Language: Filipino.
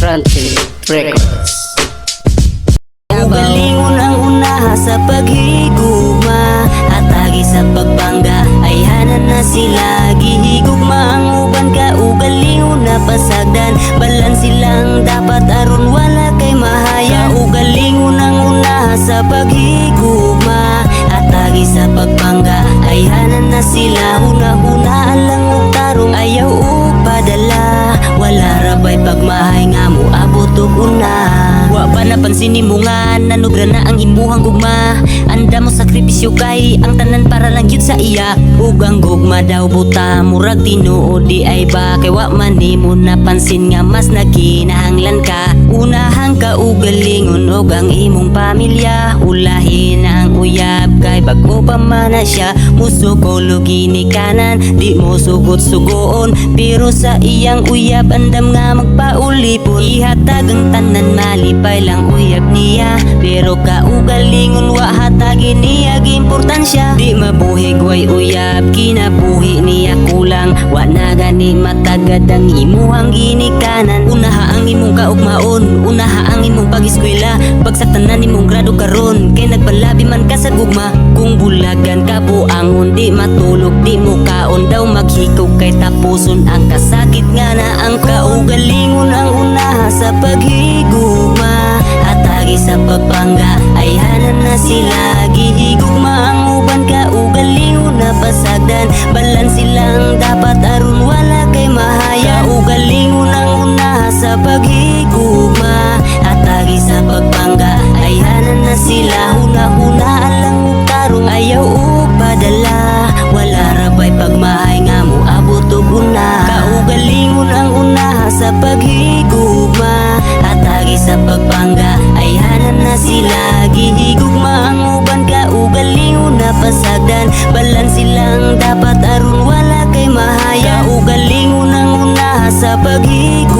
Frontier Records. Ugalingon ang unaha sa paghigugma, atagi sa pagbangga ay hanan na sila. Gihigugma ang uban ka, ugalingon na pasagdan, balan silang dapat aron wala kay mahaya. Ugalingon ang unaha sa paghigugma, atagi sa pagbangga ay hanan na sila. Huna-huna lang og tarong, ayaw upadala, wala rabay pagmahay nga mo abot og una. Wa pa napansin ni mo nga nanubra na ang imuhang gugma, anda mo sakripisyo kay ang tanan para lang yun sa iya. Ug ang gugma daw buta murag tinuod di ay ba, kay wa man nimo napansin nga mas nagkinahanglan ka. Unahang ka ugalingon og ang imong pamilya, ulahin ang uyab kay bag-o pa man na siya. Musukolog ni kanan di mo sugot-sugoon, pero sa iyang uyab andam nga magpaulipon. Ihatag ang tanan malipay lang uyab niya, pero kaugalingon wa hatagin niya importansya. Di mabuhig way uyab kinabuhi niya kulang, wa na gani matagad ang imuhang ginikanan. Unaha ang imong kaugmaon, unaha ang imong pag-eskwela, pagsaktanan imong grado karon kay nagpalabi man ka sa gugma. Kung bulagan ka buangon di matulog di mo kaon daw maghikaw kay tapuson ang kasakit nga na ang kaugalingon ang unaha sa paghigugma, atagi sa pagpangga ay hanan na sila. Gihigugma ang uban ka, ugalingon na pasagdan, balan silang dapat aron wala kay mahaya. Ugalingon ang unaha sa paghigugma, atagi sa pagpangga ay hanan na sila. Huna-huna lang og tarong, ayaw upadala, wala rabay pagmahay nga mo abot og una. Kaugalingon ang unaha sa paghigugma, atagi sa pagpangga ay hanan na sila. Gihigugma ang uban ka, ugalingon na pasagdan, balan silang dapat aron wala kay mahaya. Kaugalingon ang unaha sa paghigugma,